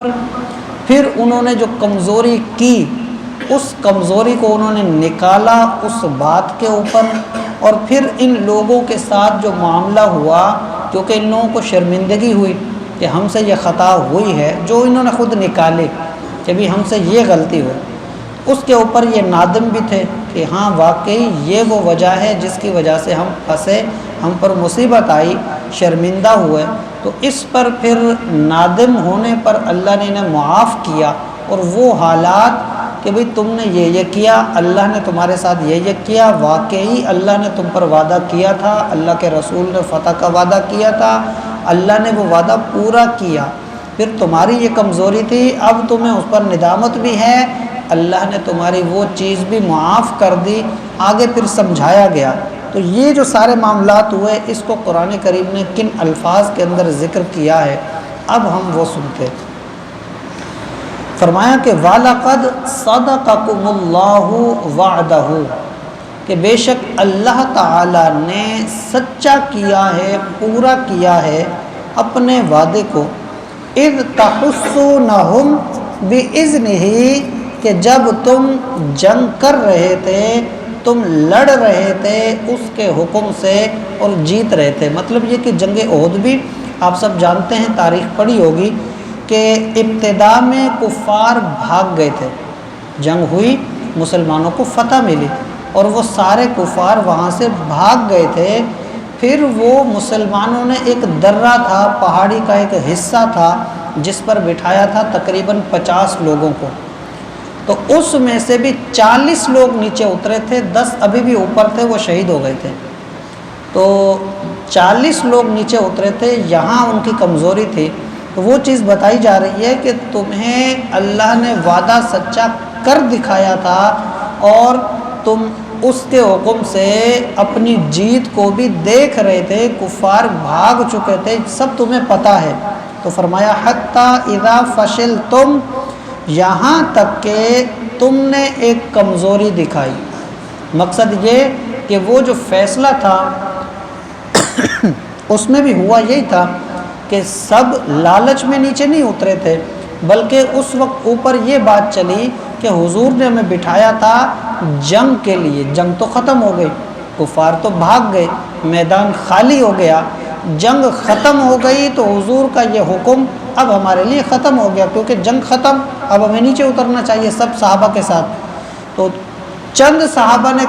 پھر انہوں نے جو کمزوری کی اس کمزوری کو انہوں نے نکالا اس بات کے اوپر، اور پھر ان لوگوں کے ساتھ جو معاملہ ہوا، کیونکہ ان لوگوں کو شرمندگی ہوئی کہ ہم سے یہ خطا ہوئی ہے، جو انہوں نے خود نکالے کہ بھی ہم سے یہ غلطی ہو، اس کے اوپر یہ نادم بھی تھے کہ ہاں واقعی یہ وہ وجہ ہے جس کی وجہ سے ہم پھنسے، ہم پر مصیبت آئی، شرمندہ ہوئے۔ تو اس پر پھر نادم ہونے پر اللہ نے انہیں معاف کیا، اور وہ حالات کہ بھئی تم نے یہ کیا، اللہ نے تمہارے ساتھ یہ کیا، واقعی اللہ نے تم پر وعدہ کیا تھا، اللہ کے رسول نے فتح کا وعدہ کیا تھا، اللہ نے وہ وعدہ پورا کیا، پھر تمہاری یہ کمزوری تھی، اب تمہیں اس پر ندامت بھی ہے، اللہ نے تمہاری وہ چیز بھی معاف کر دی۔ آگے پھر سمجھایا گیا۔ تو یہ جو سارے معاملات ہوئے، اس کو قرآن کریم نے کن الفاظ کے اندر ذکر کیا ہے، اب ہم وہ سنتے۔ فرمایا کہ وَلَقَدْ صَدَقَكُمُ اللَّهُ وَعْدَهُ، کہ بے شک اللہ تعالی نے سچا کیا ہے، پورا کیا ہے اپنے وعدے کو، اِذْ تَحُسُّونَهُمْ بِإِذْنِهِ، کہ جب تم جنگ کر رہے تھے، تم لڑ رہے تھے اس کے حکم سے اور جیت رہے تھے۔ مطلب یہ کہ جنگ احد بھی آپ سب جانتے ہیں، تاریخ پڑھی ہوگی کہ ابتدا میں کفار بھاگ گئے تھے، جنگ ہوئی، مسلمانوں کو فتح ملی اور وہ سارے کفار وہاں سے بھاگ گئے تھے۔ پھر وہ مسلمانوں نے ایک درہ تھا، پہاڑی کا ایک حصہ تھا جس پر بٹھایا تھا تقریباً 50 لوگوں کو، تو اس میں سے بھی 40 لوگ نیچے اترے تھے، 10 ابھی بھی اوپر تھے، وہ شہید ہو گئے تھے۔ تو 40 لوگ نیچے اترے تھے، یہاں ان کی کمزوری تھی۔ تو وہ چیز بتائی جا رہی ہے کہ تمہیں اللہ نے وعدہ سچا کر دکھایا تھا، اور تم اس کے حکم سے اپنی جیت کو بھی دیکھ رہے تھے، کفار بھاگ چکے تھے، سب تمہیں پتہ ہے۔ تو فرمایا حتی اذا فشلتم، یہاں تک کہ تم نے ایک کمزوری دکھائی۔ مقصد یہ کہ وہ جو فیصلہ تھا اس میں بھی ہوا یہی تھا کہ سب لالچ میں نیچے نہیں اترے تھے، بلکہ اس وقت اوپر یہ بات چلی کہ حضور نے ہمیں بٹھایا تھا جنگ کے لیے، جنگ تو ختم ہو گئی، کفار تو بھاگ گئے، میدان خالی ہو گیا، جنگ ختم ہو گئی، تو حضور کا یہ حکم اب ہمارے لیے ختم ہو گیا، کیونکہ جنگ ختم، اب ہمیں نیچے اترنا چاہیے سب صحابہ کے ساتھ۔ تو چند صحابہ نے